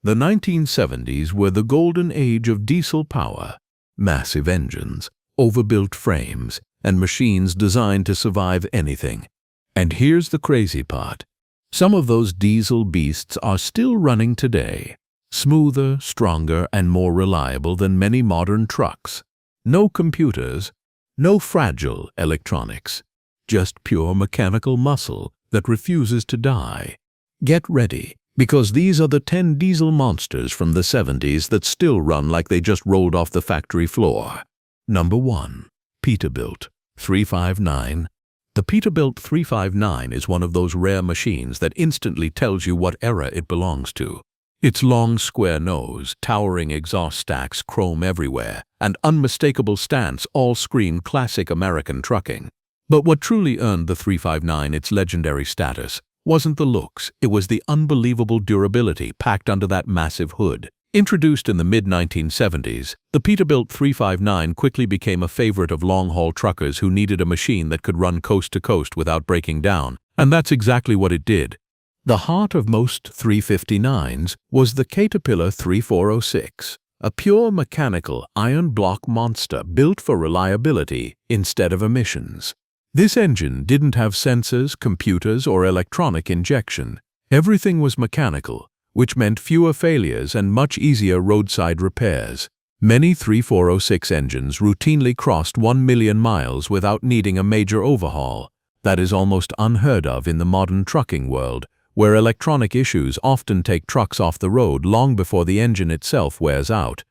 The 1970s were the golden age of diesel power, massive engines, overbuilt frames, and machines designed to survive anything. And here's the crazy part. Some of those diesel beasts are still running today, smoother, stronger, and more reliable than many modern trucks. No computers, no fragile electronics, just pure mechanical muscle that refuses to die. Get ready, because these are the 10 diesel monsters from the 70s that still run like they just rolled off the factory floor. Number 1. Peterbilt 359. The Peterbilt 359 is one of those rare machines that instantly tells you what era it belongs to. Its long square nose, towering exhaust stacks, chrome everywhere, and unmistakable stance all scream classic American trucking. But what truly earned the 359 its legendary status wasn't the looks, it was the unbelievable durability packed under that massive hood. Introduced in the mid-1970s, the Peterbilt 359 quickly became a favorite of long-haul truckers who needed a machine that could run coast to coast without breaking down, and that's exactly what it did. The heart of most 359s was the Caterpillar 3406, a pure mechanical iron block monster built for reliability instead of emissions. This engine didn't have sensors, computers, or electronic injection. Everything was mechanical, which meant fewer failures and much easier roadside repairs. Many 3406 engines routinely crossed 1 million miles without needing a major overhaul. That is almost unheard of in the modern trucking world, where electronic issues often take trucks off the road long before the engine itself wears out.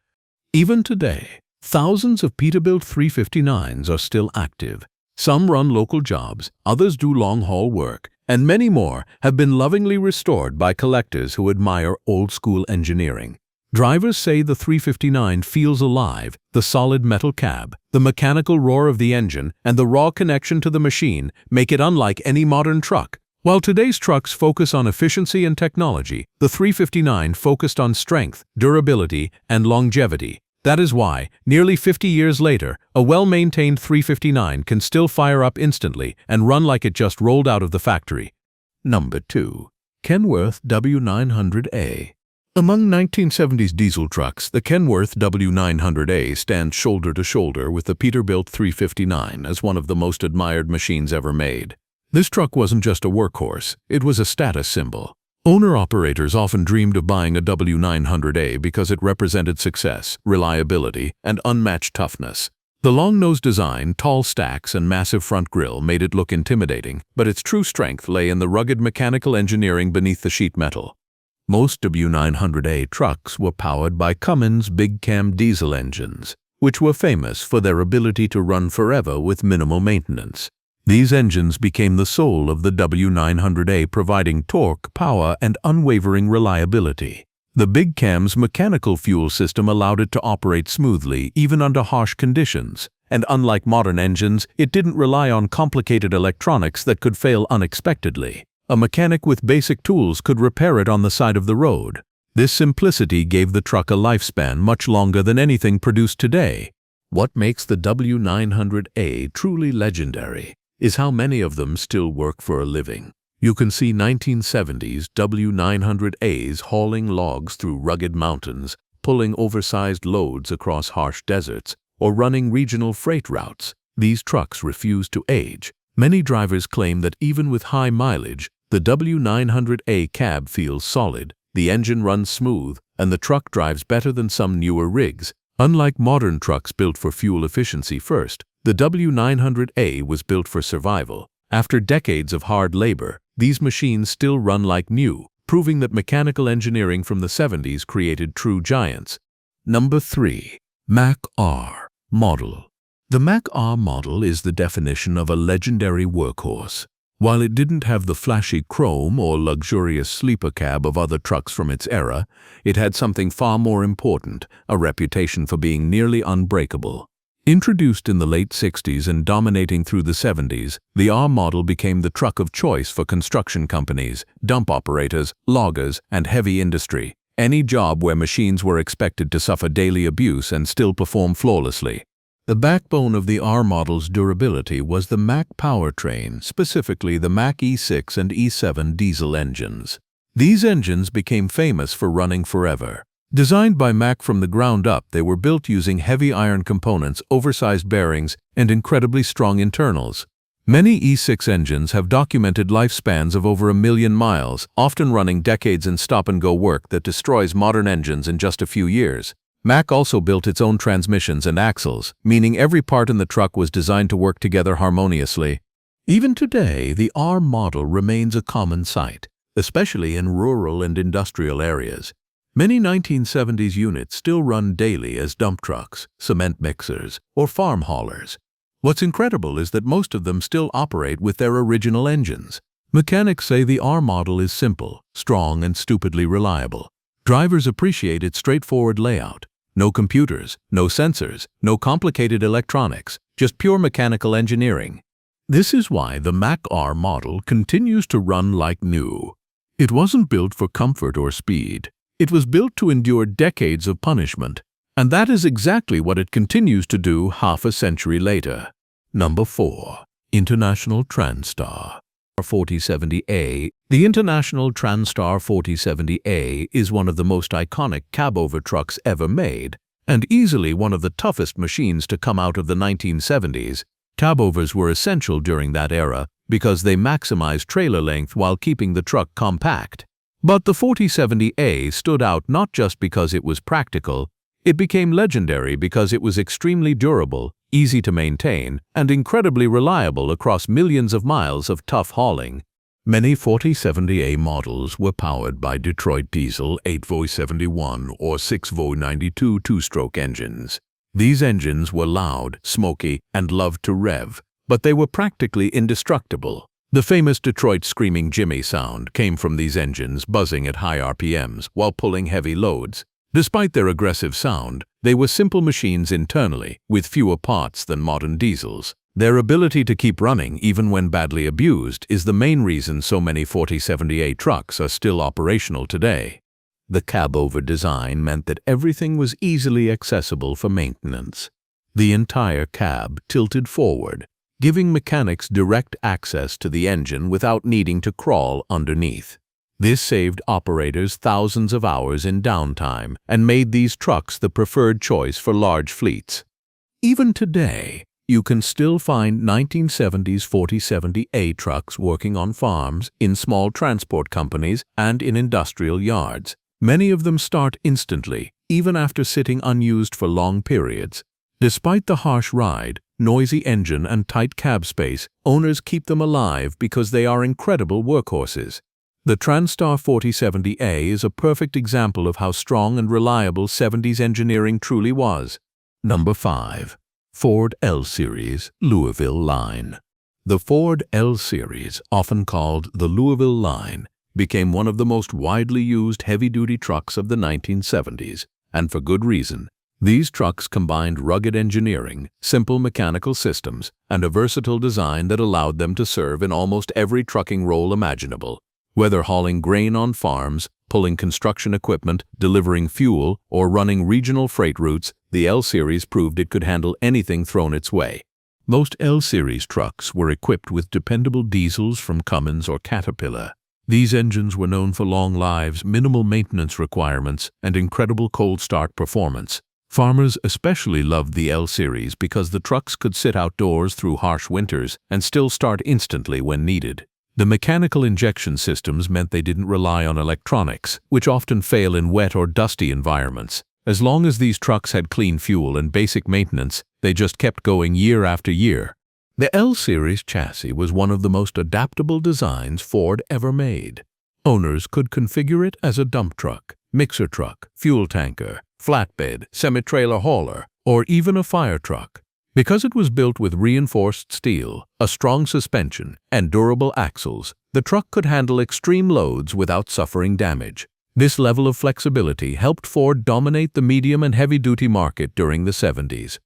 Even today, thousands of Peterbilt 359s are still active. Some run local jobs, others do long-haul work, and many more have been lovingly restored by collectors who admire old-school engineering. Drivers say the 359 feels alive. The solid metal cab, the mechanical roar of the engine, and the raw connection to the machine make it unlike any modern truck. While today's trucks focus on efficiency and technology, the 359 focused on strength, durability, and longevity. That is why, nearly 50 years later, a well-maintained 359 can still fire up instantly and run like it just rolled out of the factory. Number 2. Kenworth W900A. Among 1970s diesel trucks, the Kenworth W900A stands shoulder to shoulder with the Peterbilt 359 as one of the most admired machines ever made. This truck wasn't just a workhorse, it was a status symbol. Owner-operators often dreamed of buying a W900A because it represented success, reliability, and unmatched toughness. The long-nosed design, tall stacks, and massive front grille made it look intimidating, but its true strength lay in the rugged mechanical engineering beneath the sheet metal. Most W900A trucks were powered by Cummins big-cam diesel engines, which were famous for their ability to run forever with minimal maintenance. These engines became the soul of the W900A, providing torque, power, and unwavering reliability. The Big Cam's mechanical fuel system allowed it to operate smoothly even under harsh conditions, and unlike modern engines, it didn't rely on complicated electronics that could fail unexpectedly. A mechanic with basic tools could repair it on the side of the road. This simplicity gave the truck a lifespan much longer than anything produced today. What makes the W900A truly legendary is how many of them still work for a living. You can see 1970s W900As hauling logs through rugged mountains, pulling oversized loads across harsh deserts, or running regional freight routes. These trucks refuse to age. Many drivers claim that even with high mileage, the W900A cab feels solid, the engine runs smooth, and the truck drives better than some newer rigs. Unlike modern trucks built for fuel efficiency first, the W900A was built for survival. After decades of hard labor, these machines still run like new, proving that mechanical engineering from the 70s created true giants. Number 3. Mack R Model. The Mack R Model is the definition of a legendary workhorse. While it didn't have the flashy chrome or luxurious sleeper cab of other trucks from its era, it had something far more important, a reputation for being nearly unbreakable. Introduced in the late 60s and dominating through the 70s, the R Model became the truck of choice for construction companies, dump operators, loggers, and heavy industry. Any job where machines were expected to suffer daily abuse and still perform flawlessly. The backbone of the R Model's durability was the Mack powertrain, specifically the Mack E6 and E7 diesel engines. These engines became famous for running forever. Designed by Mack from the ground up, they were built using heavy iron components, oversized bearings, and incredibly strong internals. Many E6 engines have documented lifespans of over 1 million miles, often running decades in stop-and-go work that destroys modern engines in just a few years. Mack also built its own transmissions and axles, meaning every part in the truck was designed to work together harmoniously. Even today, the R model remains a common sight, especially in rural and industrial areas. Many 1970s units still run daily as dump trucks, cement mixers, or farm haulers. What's incredible is that most of them still operate with their original engines. Mechanics say the R model is simple, strong, and stupidly reliable. Drivers appreciate its straightforward layout. No computers, no sensors, no complicated electronics, just pure mechanical engineering. This is why the Mack R model continues to run like new. It wasn't built for comfort or speed. It was built to endure decades of punishment. And that is exactly what it continues to do half a century later. Number 4. International Transstar 4070A. The International Transstar 4070A is one of the most iconic cabover trucks ever made, and easily one of the toughest machines to come out of the 1970s. Cabovers were essential during that era because they maximized trailer length while keeping the truck compact. But the 4070A stood out not just because it was practical. It became legendary because it was extremely durable, easy to maintain, and incredibly reliable across millions of miles of tough hauling. Many 4070A models were powered by Detroit diesel 8V71 or 6V92 two-stroke engines. These engines were loud, smoky, and loved to rev, but they were practically indestructible. The famous Detroit screaming Jimmy sound came from these engines buzzing at high RPMs while pulling heavy loads. Despite their aggressive sound, they were simple machines internally, with fewer parts than modern diesels. Their ability to keep running even when badly abused is the main reason so many 4070A trucks are still operational today. The cabover design meant that everything was easily accessible for maintenance. The entire cab tilted forward, giving mechanics direct access to the engine without needing to crawl underneath. This saved operators thousands of hours in downtime and made these trucks the preferred choice for large fleets. Even today, you can still find 1970s 4070A trucks working on farms, in small transport companies, and in industrial yards. Many of them start instantly, even after sitting unused for long periods. Despite the harsh ride, noisy engine, and tight cab space, owners keep them alive because they are incredible workhorses. The Transtar 4070A is a perfect example of how strong and reliable 70s engineering truly was. Number 5. Ford L-Series Louisville Line. The Ford L-Series, often called the Louisville Line, became one of the most widely used heavy-duty trucks of the 1970s, and for good reason. These trucks combined rugged engineering, simple mechanical systems, and a versatile design that allowed them to serve in almost every trucking role imaginable. Whether hauling grain on farms, pulling construction equipment, delivering fuel, or running regional freight routes, the L-Series proved it could handle anything thrown its way. Most L-Series trucks were equipped with dependable diesels from Cummins or Caterpillar. These engines were known for long lives, minimal maintenance requirements, and incredible cold start performance. Farmers especially loved the L-Series because the trucks could sit outdoors through harsh winters and still start instantly when needed. The mechanical injection systems meant they didn't rely on electronics, which often fail in wet or dusty environments. As long as these trucks had clean fuel and basic maintenance, they just kept going year after year. The L-Series chassis was one of the most adaptable designs Ford ever made. Owners could configure it as a dump truck, mixer truck, fuel tanker, flatbed, semi-trailer hauler, or even a fire truck. Because it was built with reinforced steel, a strong suspension, and durable axles, the truck could handle extreme loads without suffering damage. This level of flexibility helped Ford dominate the medium and heavy-duty market during the 70s.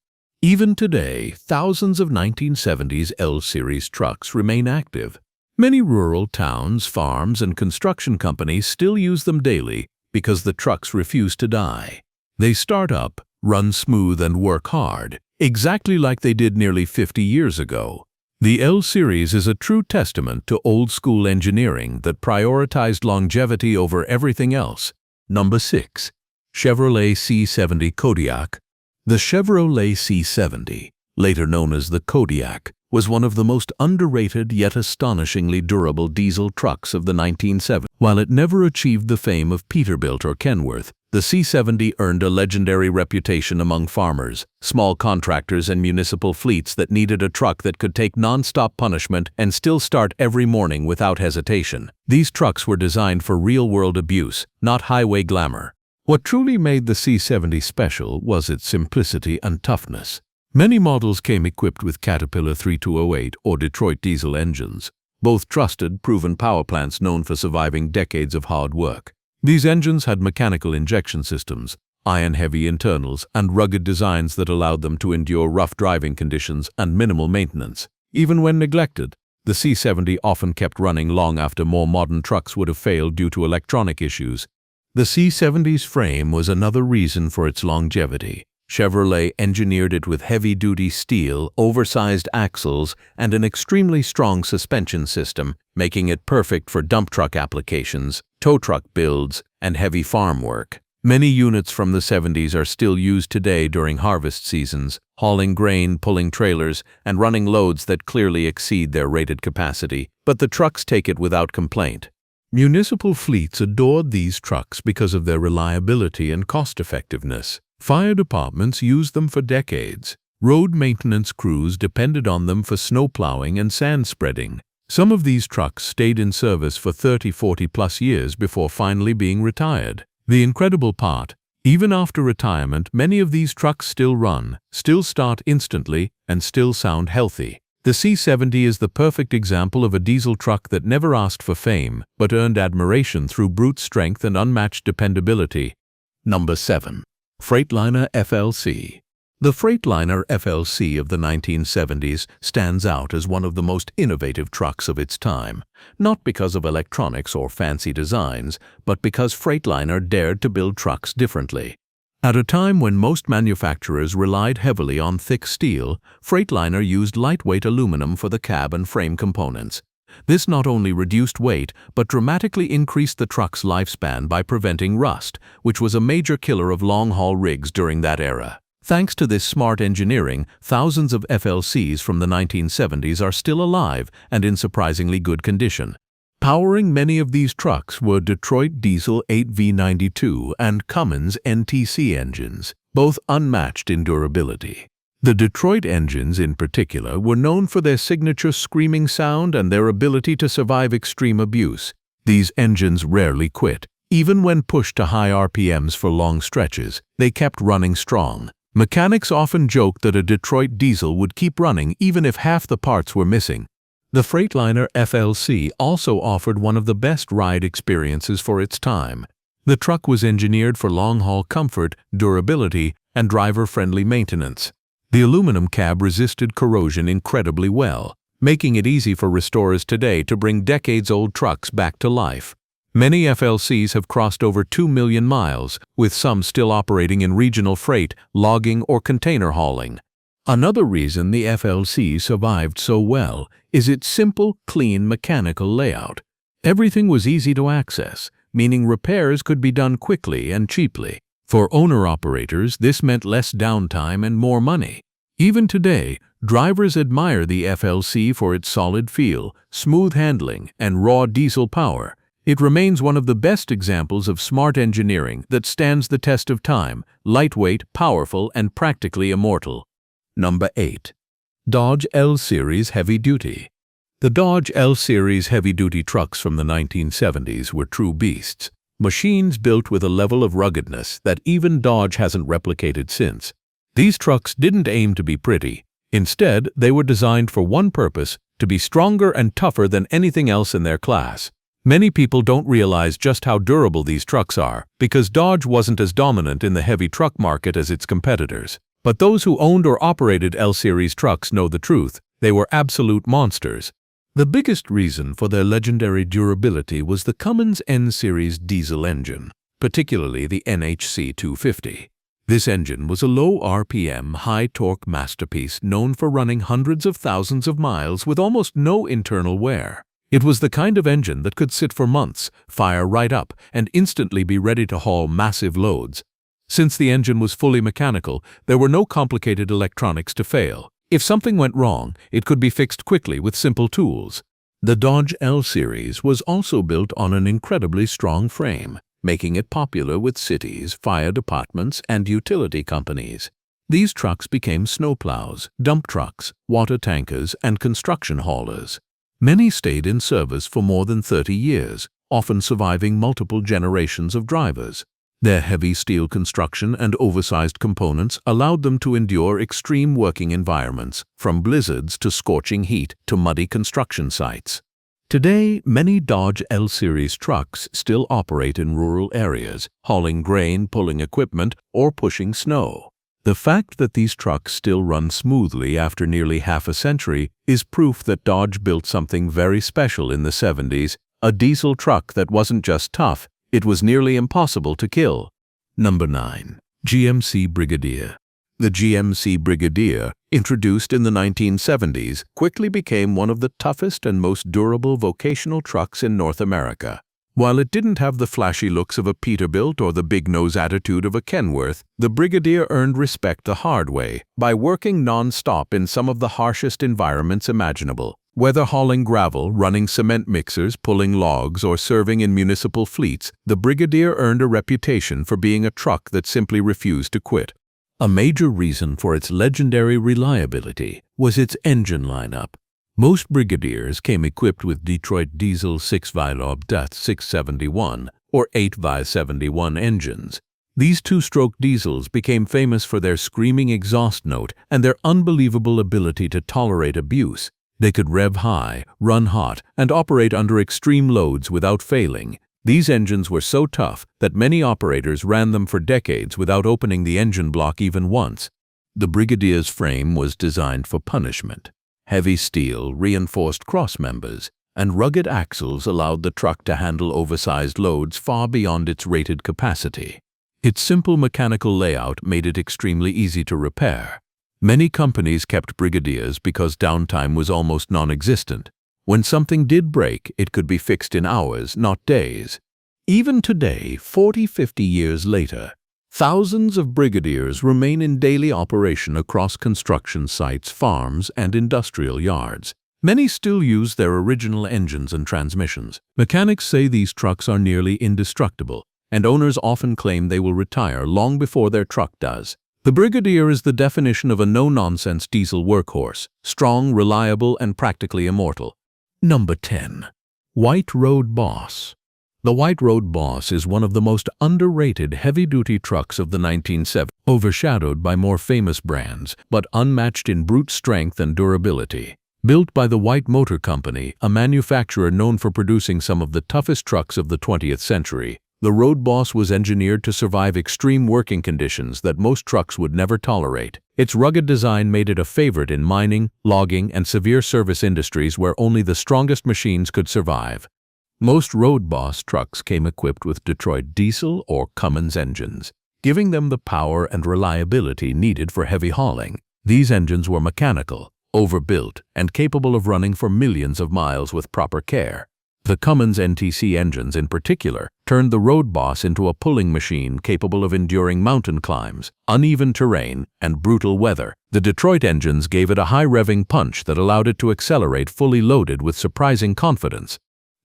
Even today, thousands of 1970s L-Series trucks remain active. Many rural towns, farms, and construction companies still use them daily because the trucks refuse to die. They start up, run smooth, and work hard, exactly like they did nearly 50 years ago. The L Series is a true testament to old-school engineering that prioritized longevity over everything else. Number 6. Chevrolet C70 Kodiak. The Chevrolet C70, later known as the Kodiak, was one of the most underrated yet astonishingly durable diesel trucks of the 1970s. While it never achieved the fame of Peterbilt or Kenworth, the C70 earned a legendary reputation among farmers, small contractors, and municipal fleets that needed a truck that could take non-stop punishment and still start every morning without hesitation. These trucks were designed for real-world abuse, not highway glamour. What truly made the C70 special was its simplicity and toughness. Many models came equipped with Caterpillar 3208 or Detroit diesel engines, both trusted, proven power plants known for surviving decades of hard work. These engines had mechanical injection systems, iron-heavy internals, and rugged designs that allowed them to endure rough driving conditions and minimal maintenance. Even when neglected, the C70 often kept running long after more modern trucks would have failed due to electronic issues. The C70's frame was another reason for its longevity. Chevrolet engineered it with heavy-duty steel, oversized axles, and an extremely strong suspension system, making it perfect for dump truck applications, tow truck builds, and heavy farm work. Many units from the 70s are still used today during harvest seasons, hauling grain, pulling trailers, and running loads that clearly exceed their rated capacity, but the trucks take it without complaint. Municipal fleets adored these trucks because of their reliability and cost-effectiveness. Fire departments used them for decades. Road maintenance crews depended on them for snow plowing and sand spreading. Some of these trucks stayed in service for 30-40+ years before finally being retired. The incredible part, even after retirement, many of these trucks still run, still start instantly, and still sound healthy. The C70 is the perfect example of a diesel truck that never asked for fame, but earned admiration through brute strength and unmatched dependability. Number 7. Freightliner FLC. The Freightliner FLC of the 1970s stands out as one of the most innovative trucks of its time, not because of electronics or fancy designs, but because Freightliner dared to build trucks differently. At a time when most manufacturers relied heavily on thick steel, Freightliner used lightweight aluminum for the cab and frame components. This not only reduced weight, but dramatically increased the truck's lifespan by preventing rust, which was a major killer of long-haul rigs during that era. Thanks to this smart engineering, thousands of FLCs from the 1970s are still alive and in surprisingly good condition. Powering many of these trucks were Detroit Diesel 8V92 and Cummins NTC engines, both unmatched in durability. The Detroit engines in particular were known for their signature screaming sound and their ability to survive extreme abuse. These engines rarely quit. Even when pushed to high RPMs for long stretches, they kept running strong. Mechanics often joked that a Detroit diesel would keep running even if half the parts were missing. The Freightliner FLC also offered one of the best ride experiences for its time. The truck was engineered for long-haul comfort, durability, and driver-friendly maintenance. The aluminum cab resisted corrosion incredibly well, making it easy for restorers today to bring decades-old trucks back to life. Many FLCs have crossed over 2 million miles, with some still operating in regional freight, logging, or container hauling. Another reason the FLC survived so well is its simple, clean mechanical layout. Everything was easy to access, meaning repairs could be done quickly and cheaply. For owner-operators, this meant less downtime and more money. Even today, drivers admire the FLC for its solid feel, smooth handling, and raw diesel power. It remains one of the best examples of smart engineering that stands the test of time, lightweight, powerful, and practically immortal. Number 8. Dodge L-Series Heavy Duty. The Dodge L-Series heavy-duty trucks from the 1970s were true beasts, machines built with a level of ruggedness that even Dodge hasn't replicated since. These trucks didn't aim to be pretty. Instead, they were designed for one purpose: to be stronger and tougher than anything else in their class. Many people don't realize just how durable these trucks are, because Dodge wasn't as dominant in the heavy truck market as its competitors. But those who owned or operated L-Series trucks know the truth: they were absolute monsters. The biggest reason for their legendary durability was the Cummins N-Series diesel engine, particularly the NHC 250. This engine was a low RPM, high-torque masterpiece known for running hundreds of thousands of miles with almost no internal wear. It was the kind of engine that could sit for months, fire right up, and instantly be ready to haul massive loads. Since the engine was fully mechanical, there were no complicated electronics to fail. If something went wrong, it could be fixed quickly with simple tools. The Dodge L-Series was also built on an incredibly strong frame, making it popular with cities, fire departments, and utility companies. These trucks became snowplows, dump trucks, water tankers, and construction haulers. Many stayed in service for more than 30 years, often surviving multiple generations of drivers. Their heavy steel construction and oversized components allowed them to endure extreme working environments, from blizzards to scorching heat to muddy construction sites. Today, many Dodge L-Series trucks still operate in rural areas, hauling grain, pulling equipment, or pushing snow. The fact that these trucks still run smoothly after nearly half a century is proof that Dodge built something very special in the 70s, a diesel truck that wasn't just tough, it was nearly impossible to kill. Number 9. GMC Brigadier. The GMC Brigadier, introduced in the 1970s, quickly became one of the toughest and most durable vocational trucks in North America. While it didn't have the flashy looks of a Peterbilt or the big-nose attitude of a Kenworth, the Brigadier earned respect the hard way by working non-stop in some of the harshest environments imaginable. Whether hauling gravel, running cement mixers, pulling logs, or serving in municipal fleets, the Brigadier earned a reputation for being a truck that simply refused to quit. A major reason for its legendary reliability was its engine lineup. Most Brigadiers came equipped with Detroit diesel 6V 671 or 8V71 engines. These two-stroke diesels became famous for their screaming exhaust note and their unbelievable ability to tolerate abuse. They could rev high, run hot, and operate under extreme loads without failing. These engines were so tough that many operators ran them for decades without opening the engine block even once. The Brigadier's frame was designed for punishment. Heavy steel, reinforced crossmembers, and rugged axles allowed the truck to handle oversized loads far beyond its rated capacity. Its simple mechanical layout made it extremely easy to repair. Many companies kept Brigadiers because downtime was almost non-existent. When something did break, it could be fixed in hours, not days. Even today, 40–50 years later, thousands of Brigadiers remain in daily operation across construction sites, farms, and industrial yards. Many still use their original engines and transmissions. Mechanics say these trucks are nearly indestructible, and owners often claim they will retire long before their truck does. The Brigadier is the definition of a no-nonsense diesel workhorse, strong, reliable, and practically immortal. Number 10. White Road Boss. The White Road Boss is one of the most underrated heavy-duty trucks of the 1970s, overshadowed by more famous brands, but unmatched in brute strength and durability. Built by the White Motor Company, a manufacturer known for producing some of the toughest trucks of the 20th century, the Road Boss was engineered to survive extreme working conditions that most trucks would never tolerate. Its rugged design made it a favorite in mining, logging, and severe service industries where only the strongest machines could survive. Most Road Boss trucks came equipped with Detroit diesel or Cummins engines, giving them the power and reliability needed for heavy hauling. These engines were mechanical, overbuilt, and capable of running for millions of miles with proper care. The Cummins NTC engines in particular turned the Road Boss into a pulling machine capable of enduring mountain climbs, uneven terrain, and brutal weather. The Detroit engines gave it a high-revving punch that allowed it to accelerate fully loaded with surprising confidence.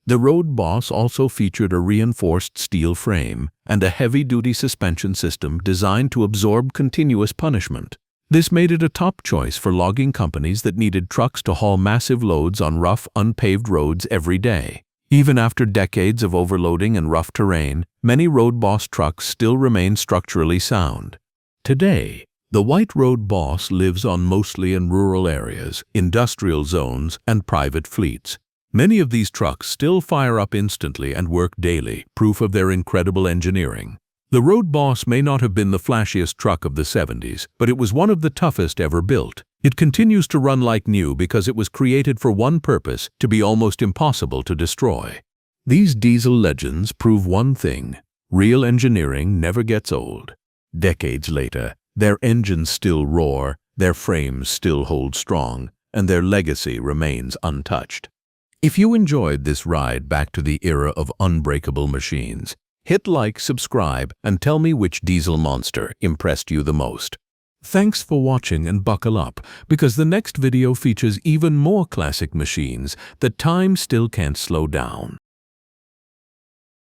The Road Boss also featured a reinforced steel frame and a heavy-duty suspension system designed to absorb continuous punishment. This made it a top choice for logging companies that needed trucks to haul massive loads on rough, unpaved roads every day. Even after decades of overloading and rough terrain, many Road Boss trucks still remain structurally sound. Today, the White Road Boss lives on mostly in rural areas, industrial zones, and private fleets. Many of these trucks still fire up instantly and work daily, proof of their incredible engineering. The Road Boss may not have been the flashiest truck of the 70s, but it was one of the toughest ever built. It continues to run like new because it was created for one purpose: to be almost impossible to destroy. These diesel legends prove one thing: real engineering never gets old. Decades later, their engines still roar, their frames still hold strong, and their legacy remains untouched. If you enjoyed this ride back to the era of unbreakable machines, hit like, subscribe, and tell me which diesel monster impressed you the most. Thanks for watching and buckle up, because the next video features even more classic machines that time still can't slow down.